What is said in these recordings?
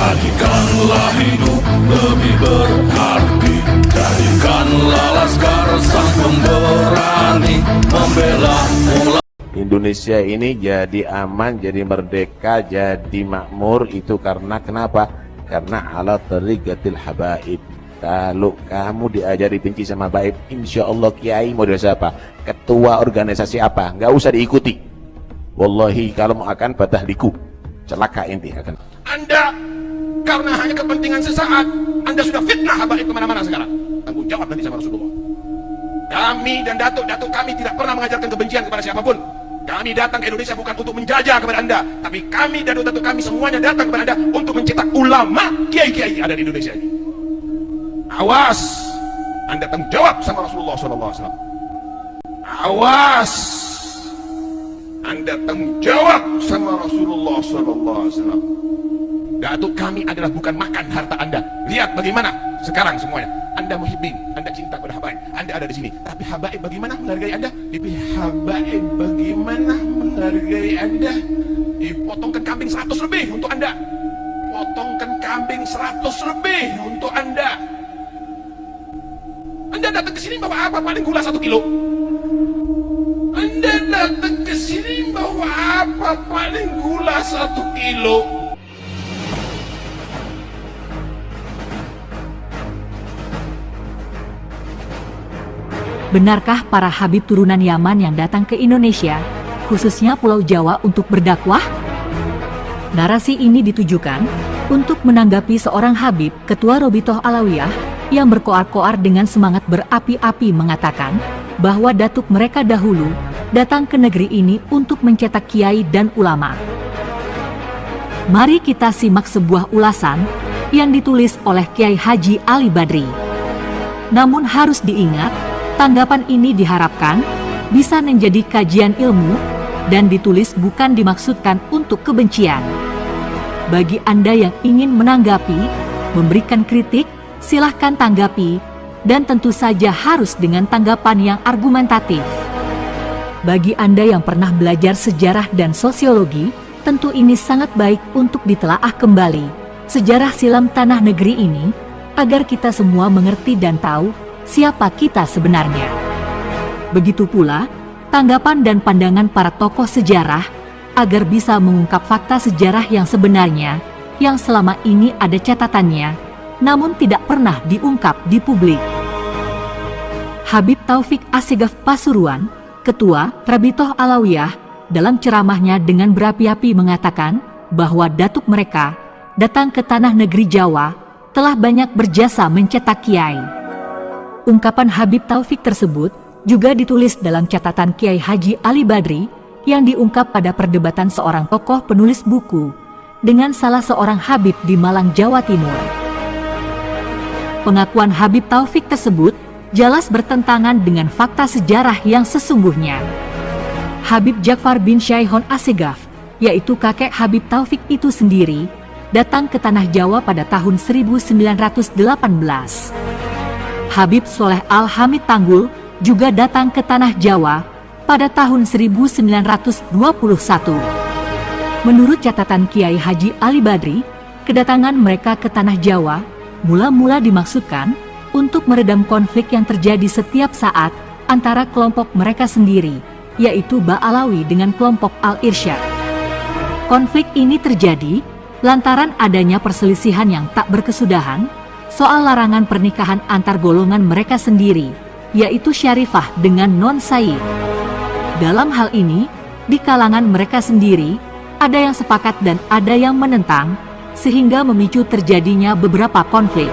Jadikanlah hidup lebih berarti, jadikanlah laskar sang pemberani membela Indonesia ini jadi aman, jadi merdeka, jadi makmur itu karena kenapa? Karena ala tariqatil habaib. Kalau kamu diajari benci sama baib, insya Allah kiai model siapa, ketua organisasi apa, nggak usah diikuti. Wallahi kalau mau akan batah liku, celaka inti akan. Anda karena hanya kepentingan sesaat, Anda sudah fitnah habaib kemana-mana sekarang. Tanggung jawab nanti sama Rasulullah. Kami dan datuk-datuk kami tidak pernah mengajarkan kebencian kepada siapapun. Kami datang ke Indonesia bukan untuk menjajah kepada Anda, tapi kami dan datuk-datuk kami semuanya datang kepada Anda untuk mencetak ulama, kiai-kiai ada di Indonesia ini. Awas, Anda tanggung jawab sama Rasulullah SAW. Awas, Anda tanggung jawab sama Rasulullah SAW. Datuk kami adalah bukan makan harta Anda. Lihat bagaimana sekarang semuanya. Anda muhibbin, Anda cinta pada habaib, Anda ada di sini. Tapi habaib bagaimana menghargai Anda? Habaib bagaimana menghargai Anda? Dipotongkan kambing 100 lebih untuk Anda. Potongkan kambing 100 lebih untuk Anda. Anda datang ke sini bawa apa? Paling gula 1 kilo. Anda datang ke sini bawa apa? Paling gula 1 kilo. Benarkah para habib turunan Yaman yang datang ke Indonesia, khususnya Pulau Jawa untuk berdakwah? Narasi ini ditujukan untuk menanggapi seorang habib, Ketua Robitoh Alawiyah, yang berkoar-koar dengan semangat berapi-api mengatakan bahwa datuk mereka dahulu datang ke negeri ini untuk mencetak kiai dan ulama. Mari kita simak sebuah ulasan yang ditulis oleh Kiai Haji Ali Badri. Namun harus diingat, tanggapan ini diharapkan bisa menjadi kajian ilmu dan ditulis bukan dimaksudkan untuk kebencian. Bagi Anda yang ingin menanggapi, memberikan kritik, silahkan tanggapi, dan tentu saja harus dengan tanggapan yang argumentatif. Bagi Anda yang pernah belajar sejarah dan sosiologi, tentu ini sangat baik untuk ditelaah kembali sejarah silam tanah negeri ini, agar kita semua mengerti dan tahu siapa kita sebenarnya. Begitu pula tanggapan dan pandangan para tokoh sejarah agar bisa mengungkap fakta sejarah yang sebenarnya yang selama ini ada catatannya namun tidak pernah diungkap di publik. Habib Taufik Assegaf Pasuruan, Ketua Rabitoh Alawiyah, dalam ceramahnya dengan berapi-api mengatakan bahwa datuk mereka datang ke tanah negeri Jawa telah banyak berjasa mencetak kiai. Ungkapan Habib Taufik tersebut juga ditulis dalam catatan Kiai Haji Ali Badri yang diungkap pada perdebatan seorang tokoh penulis buku dengan salah seorang Habib di Malang, Jawa Timur. Pengakuan Habib Taufik tersebut jelas bertentangan dengan fakta sejarah yang sesungguhnya. Habib Ja'far bin Syaihon Assegaf, yaitu kakek Habib Taufik itu sendiri, datang ke tanah Jawa pada tahun 1918. Habib Soleh Al-Hamid Tanggul juga datang ke tanah Jawa pada tahun 1921. Menurut catatan Kiai Haji Ali Badri, kedatangan mereka ke tanah Jawa mula-mula dimaksudkan untuk meredam konflik yang terjadi setiap saat antara kelompok mereka sendiri, yaitu Ba'alawi dengan kelompok Al-Irsyad. Konflik ini terjadi lantaran adanya perselisihan yang tak berkesudahan soal larangan pernikahan antar golongan mereka sendiri, yaitu Syarifah dengan non-Sayyid. Dalam hal ini, di kalangan mereka sendiri, ada yang sepakat dan ada yang menentang, sehingga memicu terjadinya beberapa konflik.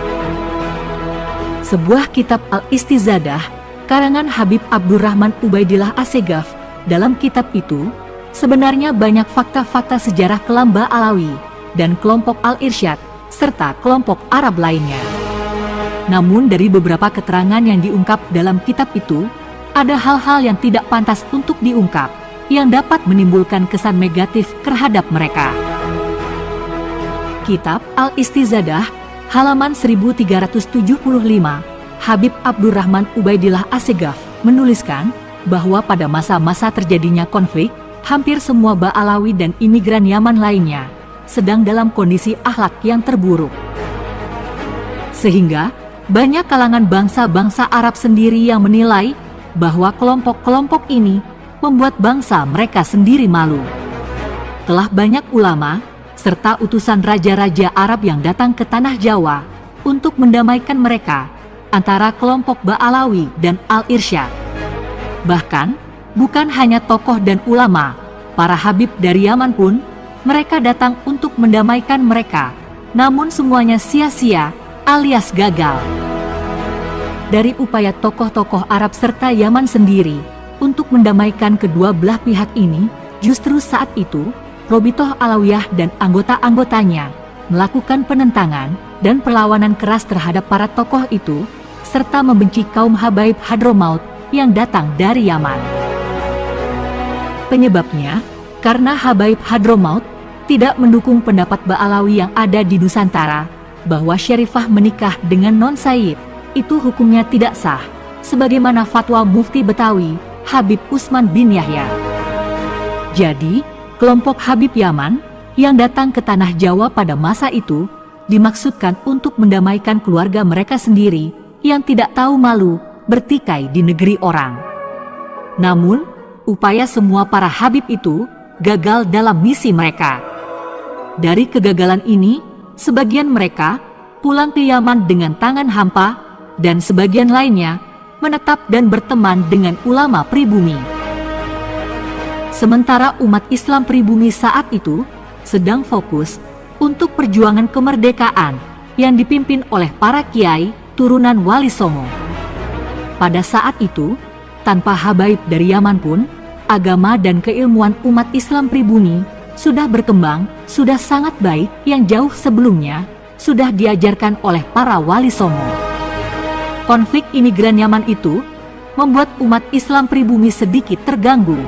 Sebuah kitab Al-Istizadah, karangan Habib Abdurrahman Ubaidillah Assegaf, dalam kitab itu, sebenarnya banyak fakta-fakta sejarah kelam Ba'alawi dan kelompok Al-Irsyad, serta kelompok Arab lainnya. Namun dari beberapa keterangan yang diungkap dalam kitab itu, ada hal-hal yang tidak pantas untuk diungkap, yang dapat menimbulkan kesan negatif terhadap mereka. Kitab Al-Istizadah, halaman 1375, Habib Abdurrahman Ubaidillah Assegaf menuliskan bahwa pada masa-masa terjadinya konflik, hampir semua Ba'alawi dan imigran Yaman lainnya sedang dalam kondisi akhlak yang terburuk. Sehingga banyak kalangan bangsa-bangsa Arab sendiri yang menilai bahwa kelompok-kelompok ini membuat bangsa mereka sendiri malu. Telah banyak ulama serta utusan raja-raja Arab yang datang ke tanah Jawa untuk mendamaikan mereka antara kelompok Ba'alawi dan Al-Irsyad. Bahkan, bukan hanya tokoh dan ulama, para habib dari Yaman pun, mereka datang untuk mendamaikan mereka, namun semuanya sia-sia alias gagal. Dari upaya tokoh-tokoh Arab serta Yaman sendiri untuk mendamaikan kedua belah pihak ini, justru saat itu, Robitoh Alawiyah dan anggota-anggotanya melakukan penentangan dan perlawanan keras terhadap para tokoh itu, serta membenci kaum Habaib Hadramaut yang datang dari Yaman. Penyebabnya, karena Habaib Hadramaut tidak mendukung pendapat Ba'alawi yang ada di Nusantara, bahwa Syarifah menikah dengan non-Sayyid, itu hukumnya tidak sah, sebagaimana fatwa Mufti Betawi, Habib Utsman bin Yahya. Jadi, kelompok Habib Yaman yang datang ke tanah Jawa pada masa itu dimaksudkan untuk mendamaikan keluarga mereka sendiri yang tidak tahu malu bertikai di negeri orang. Namun, upaya semua para Habib itu gagal dalam misi mereka. Dari kegagalan ini, sebagian mereka pulang ke Yaman dengan tangan hampa dan sebagian lainnya menetap dan berteman dengan ulama pribumi. Sementara umat Islam pribumi saat itu sedang fokus untuk perjuangan kemerdekaan yang dipimpin oleh para kiai turunan Wali Songo. Pada saat itu, tanpa habaib dari Yaman pun, agama dan keilmuan umat Islam pribumi sudah berkembang, sudah sangat baik yang jauh sebelumnya sudah diajarkan oleh para Wali Songo. Konflik imigran Yaman itu membuat umat Islam pribumi sedikit terganggu.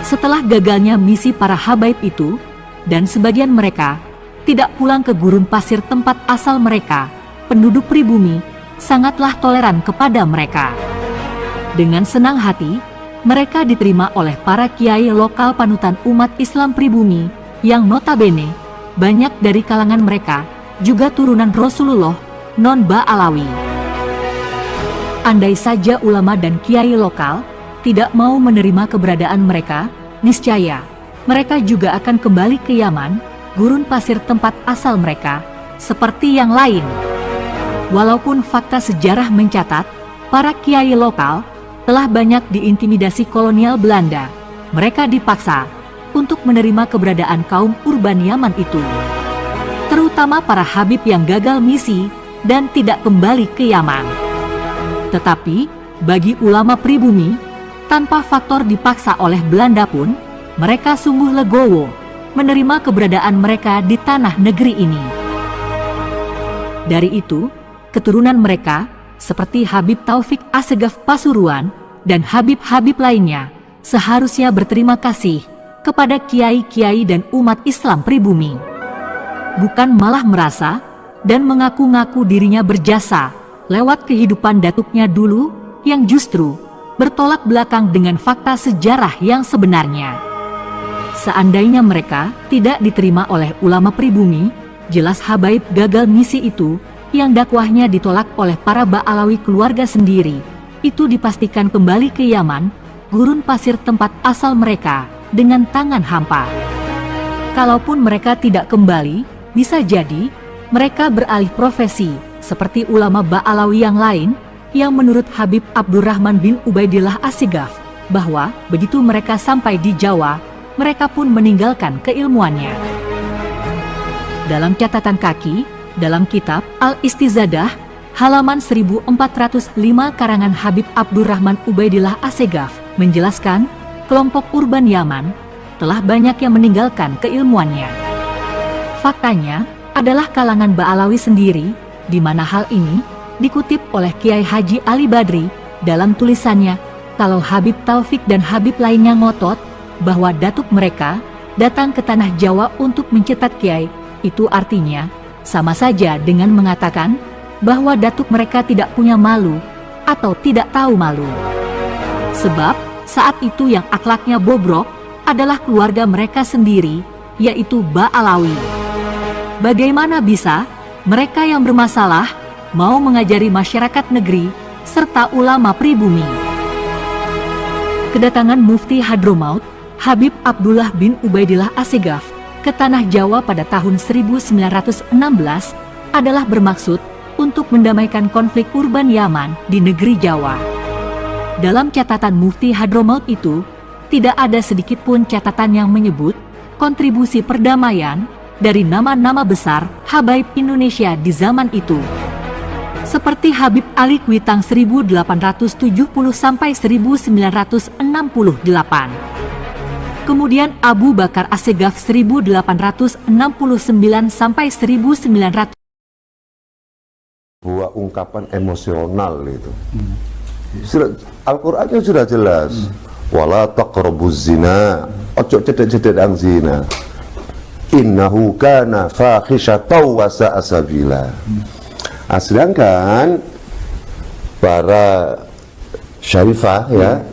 Setelah gagalnya misi para habaib itu, dan sebagian mereka tidak pulang ke gurun pasir tempat asal mereka, penduduk pribumi sangatlah toleran kepada mereka. Dengan senang hati, mereka diterima oleh para kiai lokal panutan umat Islam pribumi, yang notabene banyak dari kalangan mereka juga turunan Rasulullah non-Ba'alawi. Andai saja ulama dan kiai lokal tidak mau menerima keberadaan mereka, niscaya mereka juga akan kembali ke Yaman, gurun pasir tempat asal mereka, seperti yang lain. Walaupun fakta sejarah mencatat, para kiai lokal telah banyak diintimidasi kolonial Belanda, mereka dipaksa untuk menerima keberadaan kaum urban Yaman itu. Terutama para habib yang gagal misi dan tidak kembali ke Yaman. Tetapi, bagi ulama pribumi, tanpa faktor dipaksa oleh Belanda pun, mereka sungguh legowo menerima keberadaan mereka di tanah negeri ini. Dari itu, keturunan mereka, seperti Habib Taufik Assegaf Pasuruan dan Habib-Habib lainnya, seharusnya berterima kasih kepada kiai-kiai dan umat Islam pribumi. Bukan malah merasa dan mengaku-ngaku dirinya berjasa lewat kehidupan datuknya dulu yang justru bertolak belakang dengan fakta sejarah yang sebenarnya. Seandainya mereka tidak diterima oleh ulama pribumi, jelas habaib gagal misi itu yang dakwahnya ditolak oleh para Ba'alawi keluarga sendiri, itu dipastikan kembali ke Yaman, gurun pasir tempat asal mereka, dengan tangan hampa. Kalaupun mereka tidak kembali, bisa jadi mereka beralih profesi seperti ulama Ba'alawi yang lain, yang menurut Habib Abdurrahman bin Ubaidillah Assegaf, bahwa begitu mereka sampai di Jawa, mereka pun meninggalkan keilmuannya. Dalam catatan kaki, dalam kitab Al-Istizadah, halaman 1405 karangan Habib Abdurrahman Ubaidillah Assegaf, menjelaskan, kelompok urban Yaman telah banyak yang meninggalkan keilmuannya. Faktanya adalah kalangan Ba'alawi sendiri, di mana hal ini dikutip oleh Kiai Haji Ali Badri dalam tulisannya, kalau Habib Taufik dan Habib lainnya ngotot bahwa datuk mereka datang ke tanah Jawa untuk mencetak kiai, itu artinya sama saja dengan mengatakan bahwa datuk mereka tidak punya malu atau tidak tahu malu. Sebab saat itu yang akhlaknya bobrok adalah keluarga mereka sendiri yaitu Ba'alawi. Bagaimana bisa mereka yang bermasalah mau mengajari masyarakat negeri serta ulama pribumi? Kedatangan Mufti Hadromaut, Habib Abdullah bin Ubaidillah Assegaf, ke Tanah Jawa pada tahun 1916 adalah bermaksud untuk mendamaikan konflik urban Yaman di negeri Jawa. Dalam catatan Mufti Hadromaut itu, tidak ada sedikit pun catatan yang menyebut kontribusi perdamaian dari nama-nama besar habaib Indonesia di zaman itu. Seperti Habib Ali Kuitang 1870-1968. Kemudian Abu Bakar Assegaf 1869-1900. Buah ungkapan emosional itu. Al-Qur'annya sudah jelas. Wala taqrabuz zina. Ojo cedek-cedek ang zina. Innahu kana fahisyatan wa sa'a sabila. Sedangkan para syarifah ya,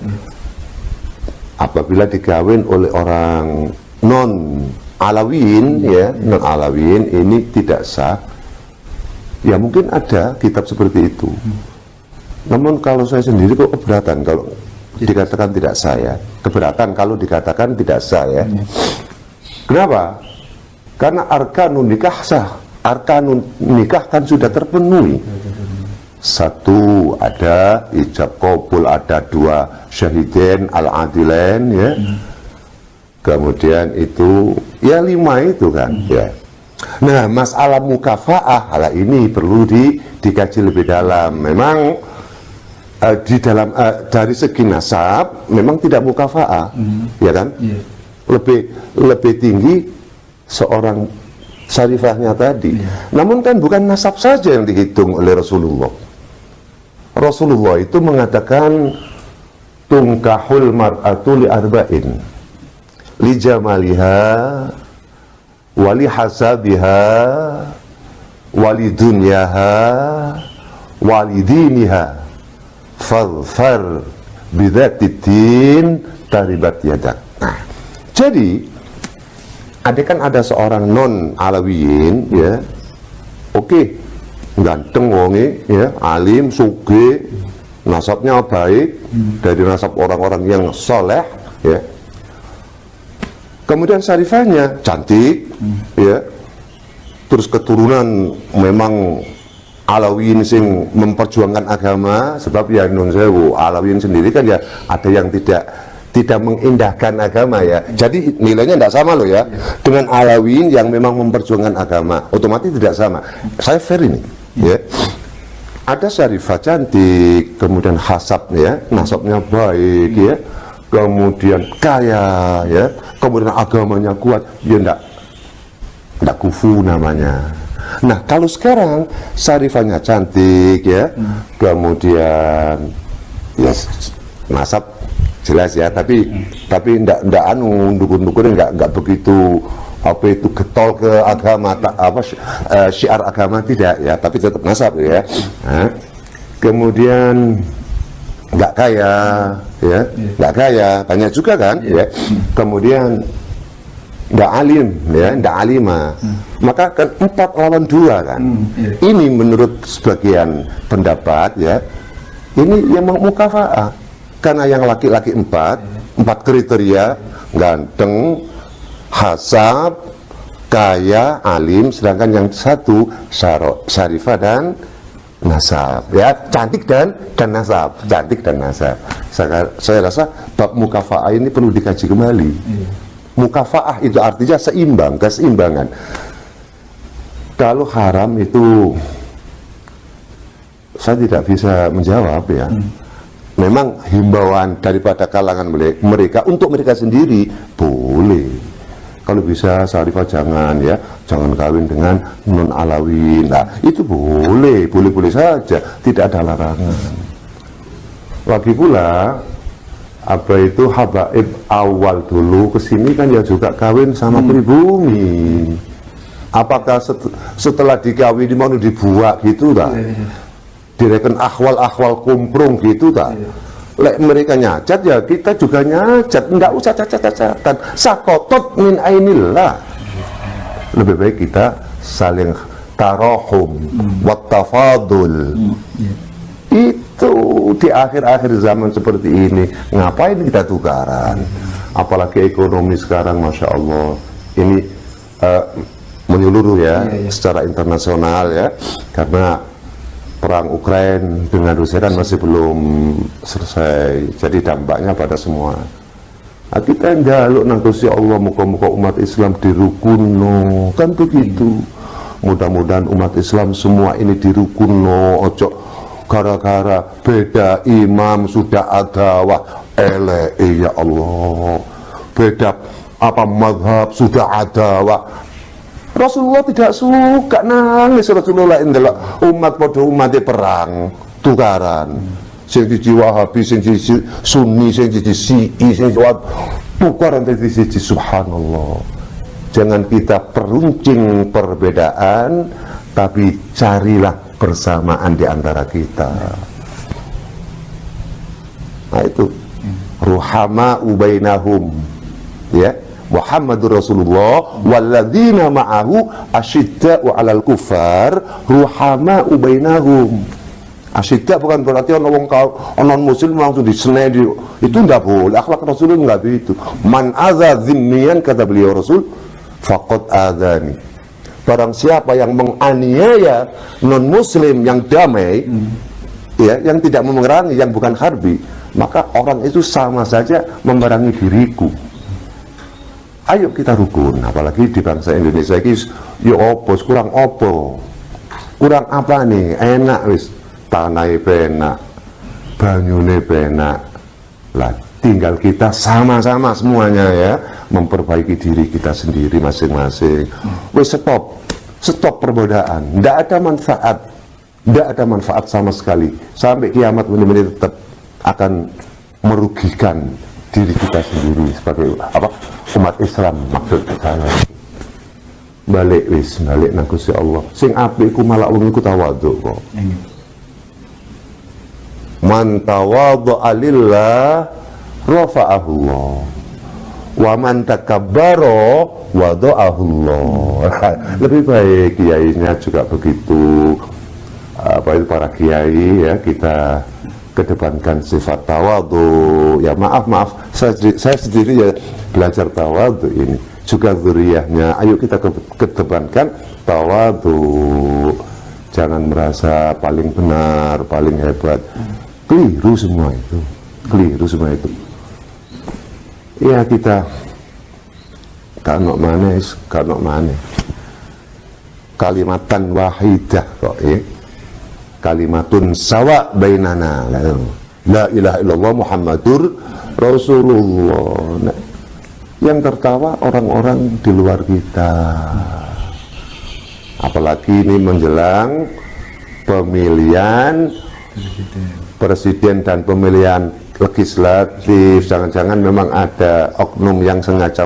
apabila dikawin oleh orang non alawin ya, non alawin ini tidak sah. Ya mungkin ada kitab seperti itu. Namun kalau saya sendiri kok keberatan kalau dikatakan tidak sah ya. Keberatan kalau dikatakan tidak sah ya. Kenapa? Karena arkanun nikah sah. Arkanun nikah kan sudah terpenuhi. Satu, ada ijab qabul, ada dua syahidin al-adilain ya. Kemudian itu ya 5 itu kan ya. Nah, masalah mukafa'ah hal ini perlu dikaji lebih dalam. Memang di dalam dari segi nasab memang tidak mukafa'ah, ya kan? Lebih tinggi seorang syarifahnya tadi. Namun kan bukan nasab saja yang dihitung oleh Rasulullah. Rasulullah itu mengatakan tungkahul mar'atu li arba'in, li jamaliha, wali hasabiha, wali dunyaha, wali diniha, fadfar bidzatiddin taribat yadak. Nah, jadi ada seorang non alawiyin ya, oke, ganteng wonge ya, alim, sugih, nasabnya baik dari nasab orang-orang yang soleh ya. Kemudian syarifahnya cantik ya, terus keturunan memang alawiyin sing memperjuangkan agama. Sebab ya nun sewu alawiyin sendiri kan ya ada yang tidak mengindahkan agama ya. Jadi nilainya tidak sama loh ya. Dengan alawiyin yang memang memperjuangkan agama, otomatis tidak sama. Saya fair ini ya. Ada syarifah cantik, kemudian hasab ya, nasabnya baik ya, kemudian kaya ya, kemudian agamanya kuat, ya enggak kufu namanya. Nah, kalau sekarang syarifahnya cantik ya, kemudian ya nasab jelas ya, tapi ndak anu dukun-dukun nggak begitu apa itu getol ke agama syiar agama tidak ya, tapi tetap nasab ya. Nah, kemudian nggak kaya ya, nggak kaya banyak juga kan ya. Kemudian nggak alim ya, nggak alima, maka kan 4 lawan 2 kan. Ini menurut sebagian pendapat ya, ini yang mau mukafa'ah. Karena yang laki-laki 4 kriteria, ganteng, hasab, kaya, alim, sedangkan yang 1 syarifah dan nasab ya, cantik dan nasab, cantik dan nasab. Saya rasa bab mukafa'ah ini perlu dikaji kembali. Mukafa'ah itu artinya seimbang, keseimbangan. Kalau haram itu saya tidak bisa menjawab ya. Memang himbauan daripada kalangan mereka untuk mereka sendiri boleh. Kalau bisa syarifah jangan ya, jangan kawin dengan non alawin. Nah, itu boleh saja, tidak ada larangan. Lagi pula apa itu habaib awal dulu kesini kan ya juga kawin sama pribumi. Apakah setelah dikawin mau dibuat gitu tak? Direken akhwal kumprung gitu tak? Lek mereka nyacat ya kita juga nyacat, enggak usah cacat-cacatan. Sakotot min ainillah. lebih baik kita saling tarahum wattafadul. Itu di akhir-akhir zaman seperti ini ngapain kita tukaran, apalagi ekonomi sekarang Masya Allah ini menyeluruh ya, secara internasional ya, karena perang Ukraina dengan Rusia kan masih belum selesai, jadi dampaknya pada semua. Nah, kita njaluk nang Gusti Allah muga-muga umat Islam dirukuno, kan begitu. Mudah-mudahan umat Islam semua ini dirukuno, ojo gara-gara beda imam sudah ada wah ya Allah, beda apa madhab sudah ada wah. Rasulullah tidak suka nangis. Rasulullah indelok umat podo umatnya perang tukaran, sing siji Wahabi, sing siji Sunni, sing siji Syi'i, sing siji tukaran dari siji. Subhanallah, jangan kita peruncing perbedaan, tapi carilah persamaan di antara kita. Nah itu ruhama ubainahum ya, Muhammadur Rasulullah walladzina ma'ahu asyidda'u 'alal kuffar ruhama ubainahum. Asyidda bukan berarti orang non muslim langsung disenedi, itu enggak boleh. Akhlak Rasulullah enggak begitu. Man adza dzimmiyan, kata beliau Rasul, faqad adzani. Barang siapa yang menganiaya non muslim yang damai, ya, yang tidak memerangi, yang bukan harbi, maka orang itu sama saja memerangi diriku. Ayo kita rukun, apalagi di bangsa Indonesia ini, ya opo, kurang opo, kurang apa nih, enak wis, tanahnya penak, banyune penak, lah tinggal kita sama-sama semuanya ya, memperbaiki diri kita sendiri masing-masing. Wis stop perbedaan, ndak ada manfaat sama sekali, sampai kiamat benar-benar tetap akan merugikan diri kita sendiri sebagai apa, umat Islam. Maksud saya balik nang Gusti Allah, sing apik ku malah wong iku tawadhu kok. Man tawadhu'a lillah rafa'ahu Allah, wa man takabbara wada'ahu Allah. Lebih baik kiainya juga begitu, apa itu para kiai ya, kita kedepankan sifat tawadhu. Ya maaf saya sendiri ya belajar tawadhu ini, juga zuriyahnya. Ayo kita kedepankan tawadhu, jangan merasa paling benar, paling hebat. Keliru semua itu, ya. Kita kanok manis kalimatan wahidah kok ya, kalimatun sawa bainana, la ilaha illallah Muhammadur Rasulullah. Nah, yang tertawa orang-orang di luar kita, apalagi ini menjelang pemilihan presiden dan pemilihan legislatif. Jangan-jangan memang ada oknum yang sengaja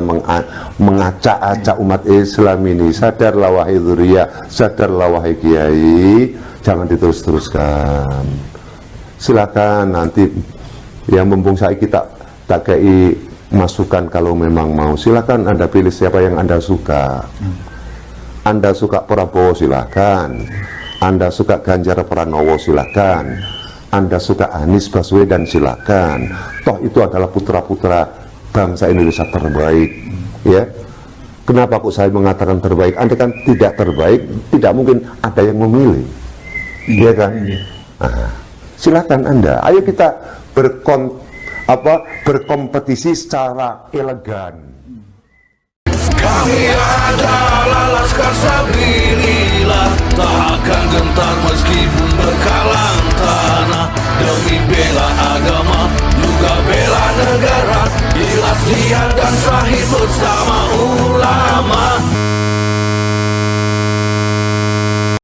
mengacak-acak umat Islam ini. Sadarlah wahai dzurriyyah, sadarlah wahai kiai, jangan diterus-teruskan. Silakan nanti yang mumpung saya kita tak kei masukan, kalau memang mau silakan Anda pilih siapa yang Anda suka. Anda suka Prabowo silakan, Anda suka Ganjar Pranowo silakan, Anda suka Anies Baswedan silakan. Toh itu adalah putra-putra bangsa Indonesia terbaik ya. Kenapa kok saya mengatakan terbaik? Anda kan tidak terbaik, tidak mungkin ada yang memilih, ya kan? Nah, silakan Anda. Ayo kita berkompetisi secara elegan. Kami adalah Laskar Sabili.